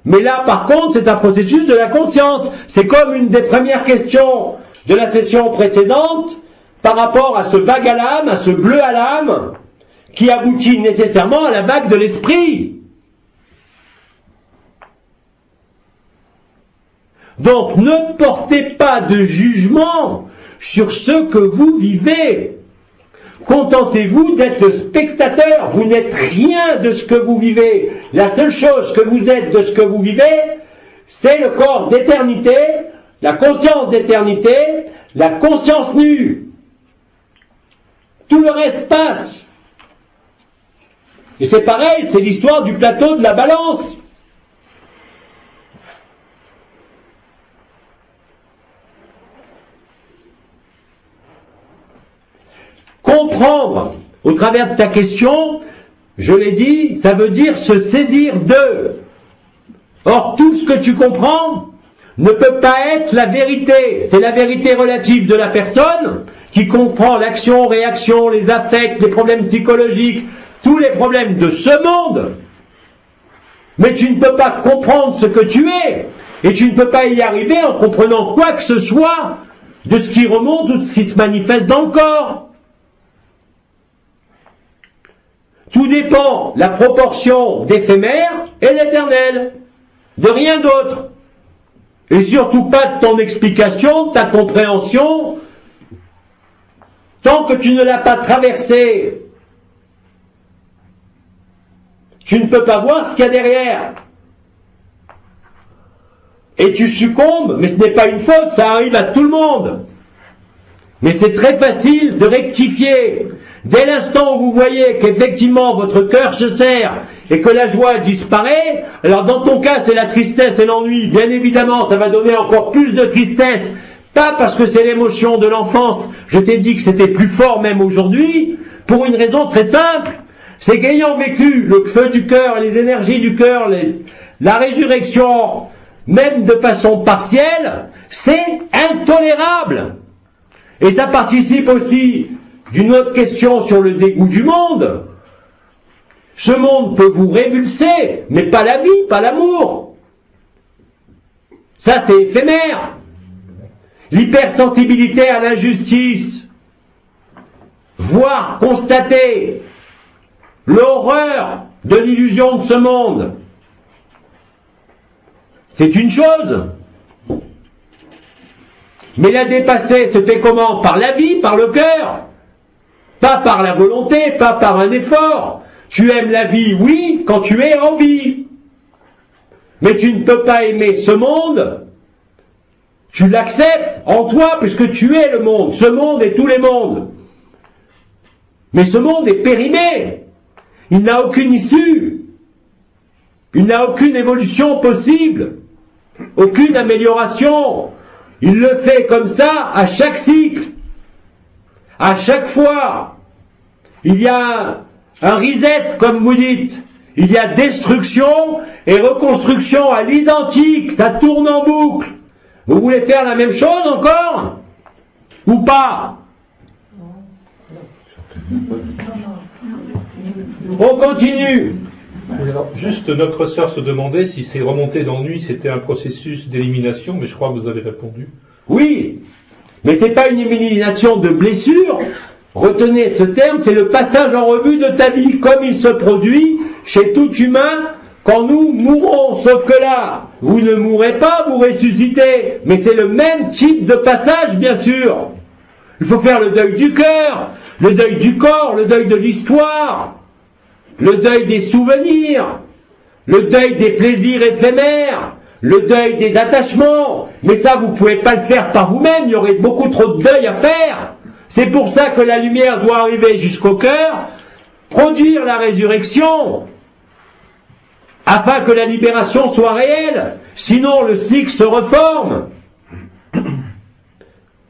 Mais là, par contre, c'est un processus de la conscience. C'est comme une des premières questions de la session précédente par rapport à ce vague à l'âme, à ce bleu à l'âme, qui aboutit nécessairement à la vague de l'esprit. Donc, ne portez pas de jugement sur ce que vous vivez. Contentez-vous d'être le spectateur. Vous n'êtes rien de ce que vous vivez. La seule chose que vous êtes de ce que vous vivez, c'est le corps d'éternité, la conscience d'éternité, la conscience nue. Tout le reste passe. Et c'est pareil, c'est l'histoire du plateau de la balance. Comprendre, au travers de ta question, je l'ai dit, ça veut dire se saisir de. Or, tout ce que tu comprends ne peut pas être la vérité. C'est la vérité relative de la personne qui comprend l'action, réaction, les affects, les problèmes psychologiques, tous les problèmes de ce monde. Mais tu ne peux pas comprendre ce que tu es. Et tu ne peux pas y arriver en comprenant quoi que ce soit de ce qui remonte ou de ce qui se manifeste dans le corps. Tout dépend la proportion d'éphémère et d'éternel, de rien d'autre. Et surtout pas de ton explication, de ta compréhension, tant que tu ne l'as pas traversé. Tu ne peux pas voir ce qu'il y a derrière. Et tu succombes, mais ce n'est pas une faute, ça arrive à tout le monde. Mais c'est très facile de rectifier. Dès l'instant où vous voyez qu'effectivement votre cœur se serre et que la joie disparaît, alors dans ton cas c'est la tristesse et l'ennui, bien évidemment ça va donner encore plus de tristesse, pas parce que c'est l'émotion de l'enfance, je t'ai dit que c'était plus fort même aujourd'hui, pour une raison très simple, c'est qu'ayant vécu le feu du cœur, les énergies du cœur, la résurrection, même de façon partielle, c'est intolérable. Et ça participe aussi d'une autre question sur le dégoût du monde. Ce monde peut vous révulser, mais pas la vie, pas l'amour. Ça, c'est éphémère. L'hypersensibilité à l'injustice, voir, constater l'horreur de l'illusion de ce monde, c'est une chose. Mais la dépasser se fait comment? Par la vie, par le cœur. Pas par la volonté, pas par un effort. Tu aimes la vie, oui, quand tu es en vie. Mais tu ne peux pas aimer ce monde. Tu l'acceptes en toi puisque tu es le monde. Ce monde est tous les mondes. Mais ce monde est périmé. Il n'a aucune issue. Il n'a aucune évolution possible. Aucune amélioration. Il le fait comme ça à chaque cycle. À chaque fois. Il y a un reset, comme vous dites. Il y a destruction et reconstruction à l'identique. Ça tourne en boucle. Vous voulez faire la même chose encore? Ou pas? On continue. Alors, juste, notre sœur se demandait si c'est remonté d'ennui, c'était un processus d'élimination, mais je crois que vous avez répondu. Oui, mais c'est pas une élimination de blessure. Retenez ce terme, c'est le passage en revue de ta vie, comme il se produit chez tout humain quand nous mourons. Sauf que là, vous ne mourrez pas, vous ressuscitez. Mais c'est le même type de passage, bien sûr. Il faut faire le deuil du cœur, le deuil du corps, le deuil de l'histoire, le deuil des souvenirs, le deuil des plaisirs éphémères, le deuil des attachements. Mais ça, vous ne pouvez pas le faire par vous-même, il y aurait beaucoup trop de deuil à faire. C'est pour ça que la lumière doit arriver jusqu'au cœur, produire la résurrection, afin que la libération soit réelle. Sinon, le cycle se reforme.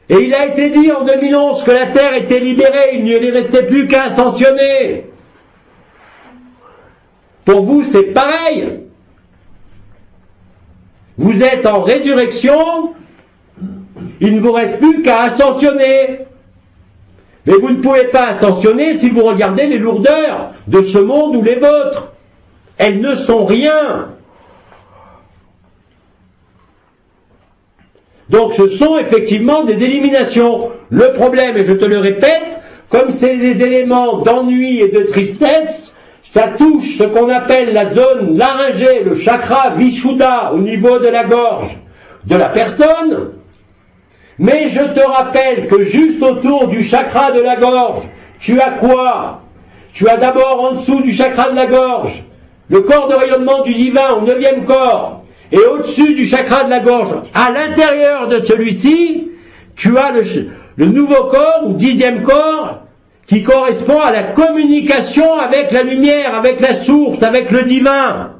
Et il a été dit en 2011 que la Terre était libérée, il n'y restait plus qu'à ascensionner. Pour vous, c'est pareil. Vous êtes en résurrection, il ne vous reste plus qu'à ascensionner. Mais vous ne pouvez pas ascensionner si vous regardez les lourdeurs de ce monde ou les vôtres. Elles ne sont rien. Donc ce sont effectivement des éliminations. Le problème, et je te le répète, comme c'est des éléments d'ennui et de tristesse, ça touche ce qu'on appelle la zone laryngée, le chakra Vishuddha, au niveau de la gorge de la personne. Mais je te rappelle que juste autour du chakra de la gorge, tu as quoi? Tu as d'abord en dessous du chakra de la gorge le corps de rayonnement du divin au 9e corps. Et au-dessus du chakra de la gorge, à l'intérieur de celui-ci, tu as le nouveau corps ou 10e corps qui correspond à la communication avec la lumière, avec la source, avec le divin.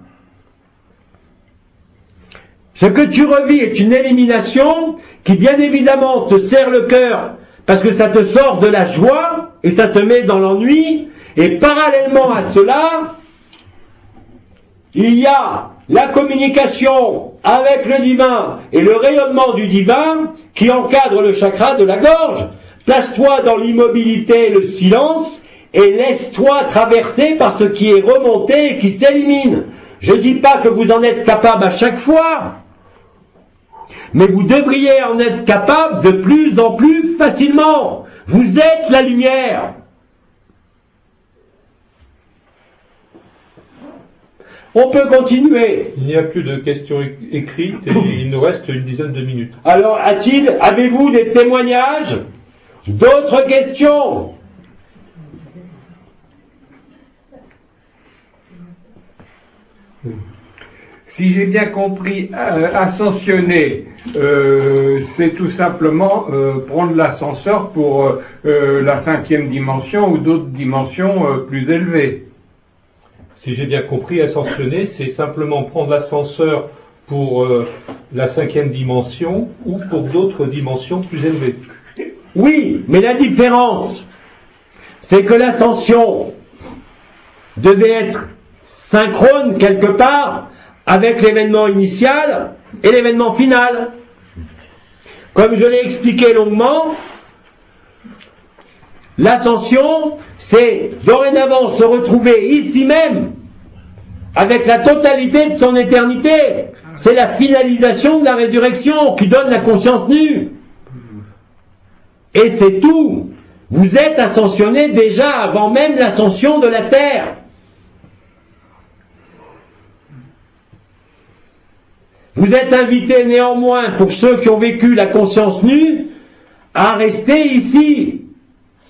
Ce que tu revis est une élimination qui bien évidemment te serre le cœur parce que ça te sort de la joie et ça te met dans l'ennui. Et parallèlement à cela, il y a la communication avec le divin et le rayonnement du divin qui encadre le chakra de la gorge. Place-toi dans l'immobilité et le silence et laisse-toi traverser par ce qui est remonté et qui s'élimine. Je ne dis pas que vous en êtes capable à chaque fois, mais vous devriez en être capable de plus en plus facilement. Vous êtes la lumière. On peut continuer. Il n'y a plus de questions écrites et il nous reste une dizaine de minutes. Alors, avez-vous des témoignages? D'autres questions? Si j'ai bien compris, ascensionner, c'est tout simplement prendre l'ascenseur pour la 5e dimension ou d'autres dimensions plus élevées. Si j'ai bien compris, ascensionner, c'est simplement prendre l'ascenseur pour la 5e dimension ou pour d'autres dimensions plus élevées. Oui, mais la différence, c'est que l'ascension devait être synchrone quelque part avec l'événement initial et l'événement final. Comme je l'ai expliqué longuement, l'ascension, c'est dorénavant se retrouver ici même avec la totalité de son éternité. C'est la finalisation de la résurrection qui donne la conscience nue. Et c'est tout. Vous êtes ascensionné déjà avant même l'ascension de la terre. Vous êtes invité néanmoins, pour ceux qui ont vécu la conscience nue, à rester ici.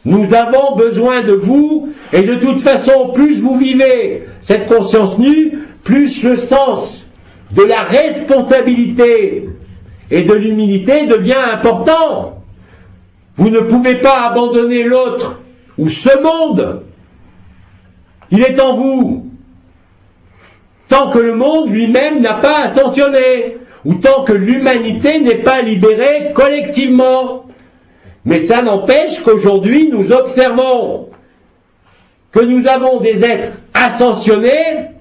Nous avons besoin de vous, et de toute façon, plus vous vivez cette conscience nue, plus le sens de la responsabilité et de l'humilité devient important. Vous ne pouvez pas abandonner l'autre ou ce monde. Il est en vous. Tant que le monde lui-même n'a pas ascensionné, ou tant que l'humanité n'est pas libérée collectivement. Mais ça n'empêche qu'aujourd'hui nous observons que nous avons des êtres ascensionnés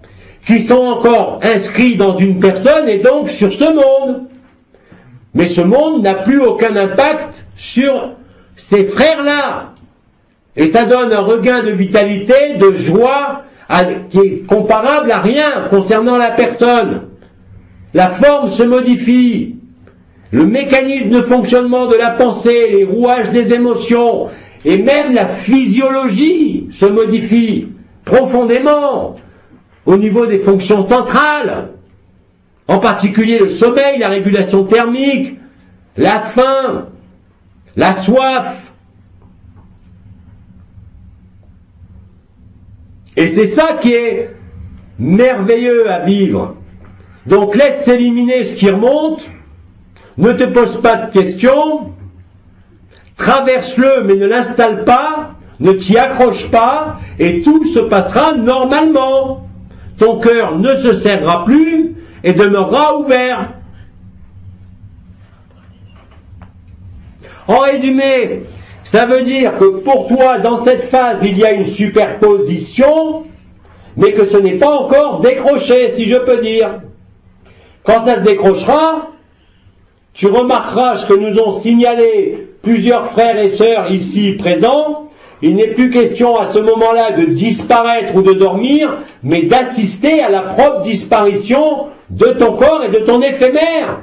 qui sont encore inscrits dans une personne et donc sur ce monde. Mais ce monde n'a plus aucun impact sur ces frères-là. Et ça donne un regain de vitalité, de joie, qui est comparable à rien concernant la personne. La forme se modifie. Le mécanisme de fonctionnement de la pensée, les rouages des émotions, et même la physiologie se modifie profondément au niveau des fonctions centrales, en particulier le sommeil, la régulation thermique, la faim, la soif. Et c'est ça qui est merveilleux à vivre. Donc laisse s'éliminer ce qui remonte, ne te pose pas de questions, traverse-le mais ne l'installe pas, ne t'y accroche pas, et tout se passera normalement. Ton cœur ne se serrera plus et demeurera ouvert. En résumé, ça veut dire que pour toi, dans cette phase, il y a une superposition, mais que ce n'est pas encore décroché, si je peux dire. Quand ça se décrochera, tu remarqueras ce que nous ont signalé plusieurs frères et sœurs ici présents. Il n'est plus question à ce moment-là de disparaître ou de dormir, mais d'assister à la propre disparition de ton corps et de ton éphémère.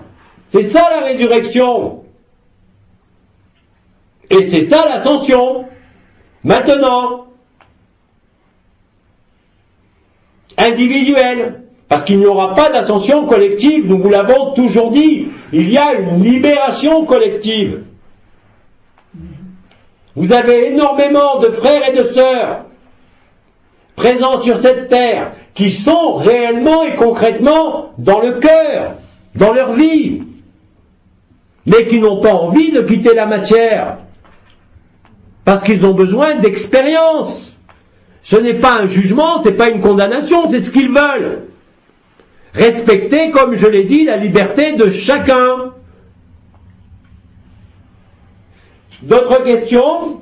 C'est ça la résurrection. Et c'est ça l'ascension. Maintenant, individuelle. Parce qu'il n'y aura pas d'ascension collective, nous vous l'avons toujours dit. Il y a une libération collective. Vous avez énormément de frères et de sœurs présents sur cette terre qui sont réellement et concrètement dans le cœur, dans leur vie, mais qui n'ont pas envie de quitter la matière parce qu'ils ont besoin d'expérience. Ce n'est pas un jugement, ce n'est pas une condamnation, c'est ce qu'ils veulent. Respecter, comme je l'ai dit, la liberté de chacun. D'autres questions ?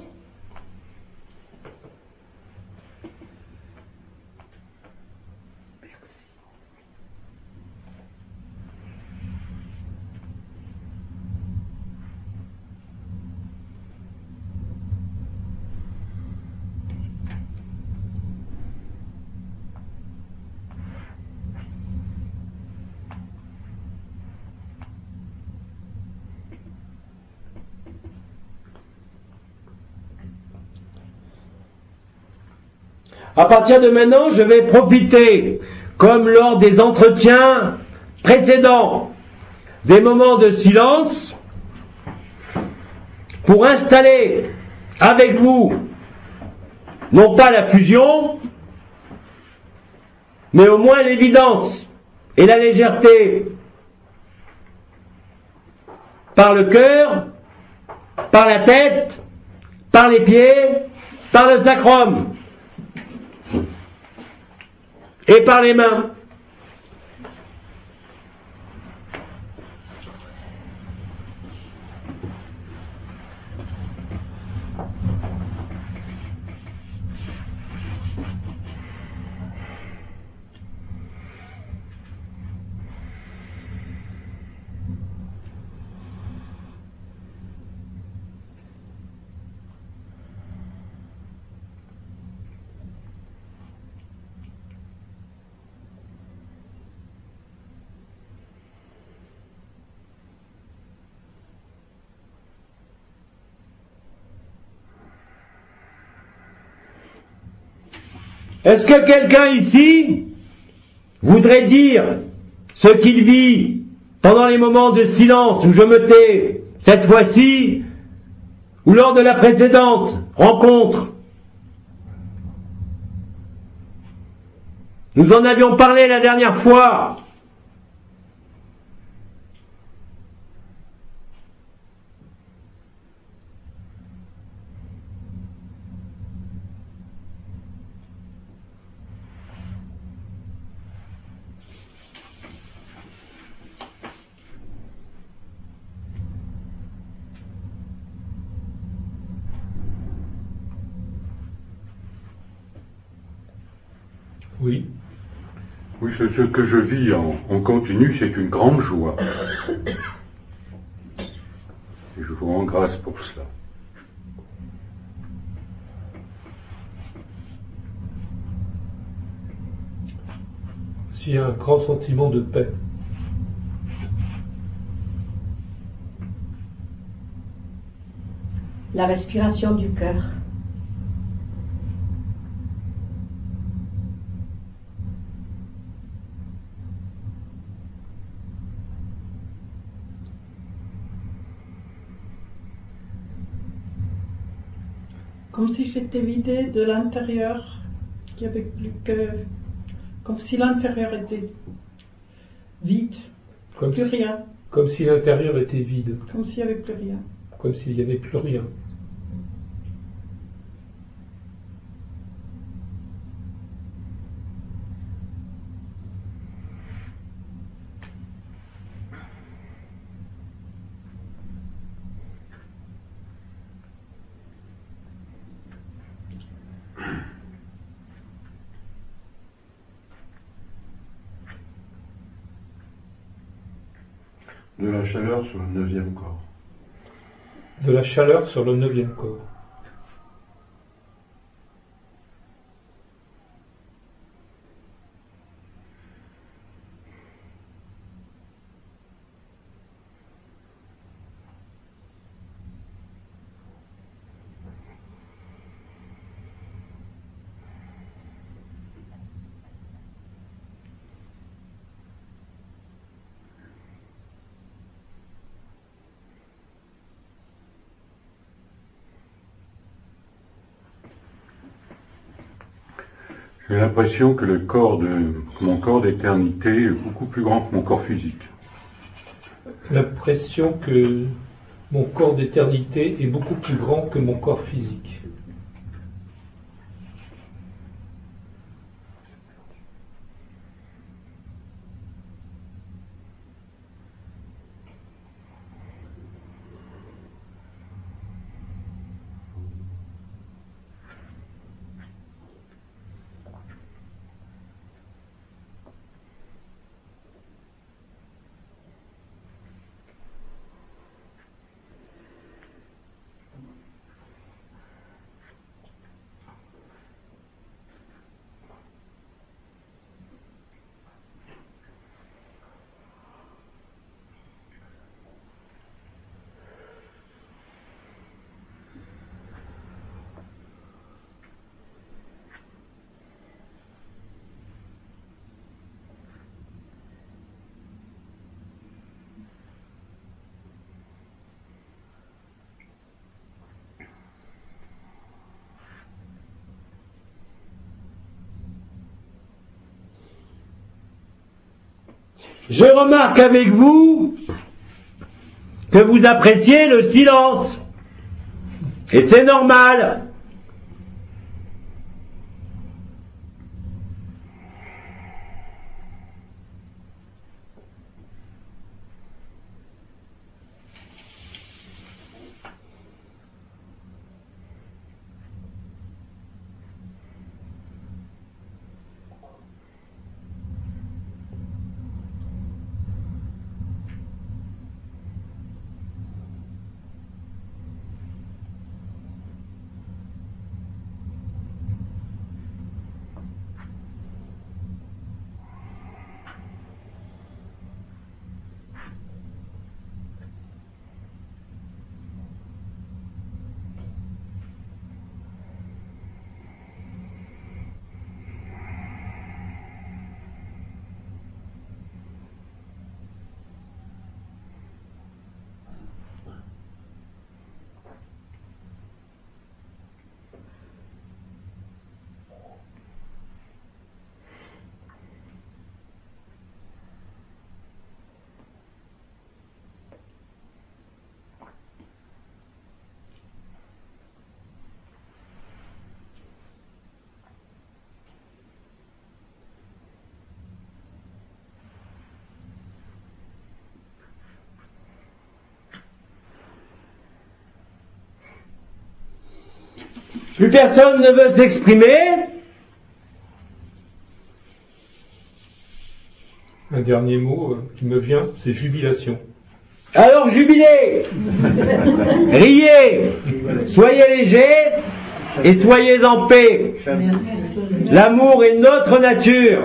À partir de maintenant, je vais profiter, comme lors des entretiens précédents, des moments de silence pour installer avec vous, non pas la fusion, mais au moins l'évidence et la légèreté par le cœur, par la tête, par les pieds, par le sacrum. Et par les mains. Est-ce que quelqu'un ici voudrait dire ce qu'il vit pendant les moments de silence où je me tais, cette fois-ci, ou lors de la précédente rencontre. Nous en avions parlé la dernière fois. Oui. Oui, ce que je vis en continu, c'est une grande joie. Et je vous rends grâce pour cela. S'il y a un grand sentiment de paix. La respiration du cœur. Comme si j'étais vidée de l'intérieur, qu'il n'y avait plus que... Comme si l'intérieur était vide, plus rien. Comme si l'intérieur était vide. Comme s'il n'y avait plus rien. Comme s'il n'y avait plus rien. De la chaleur sur le 9e corps. De la chaleur sur le 9e corps. J'ai l'impression que mon corps d'éternité est beaucoup plus grand que mon corps physique. L'impression que mon corps d'éternité est beaucoup plus grand que mon corps physique. Je remarque avec vous que vous appréciez le silence. Et c'est normal. Plus personne ne veut s'exprimer. Un dernier mot qui me vient, c'est jubilation. Alors jubilez, riez, soyez légers et soyez en paix. L'amour est notre nature.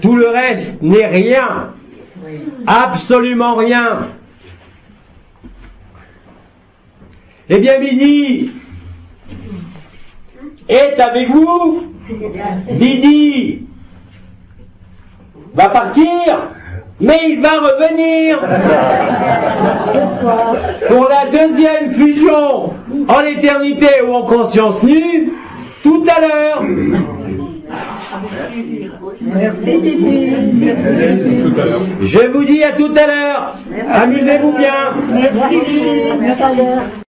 Tout le reste n'est rien. Absolument rien. Eh bien, Bidi est avec vous. Bidi va partir, mais il va revenir pour la deuxième fusion en éternité ou en conscience nue tout à l'heure. Merci Didi. Je vous dis à tout à l'heure. Amusez-vous bien. Merci. À tout à l'heure.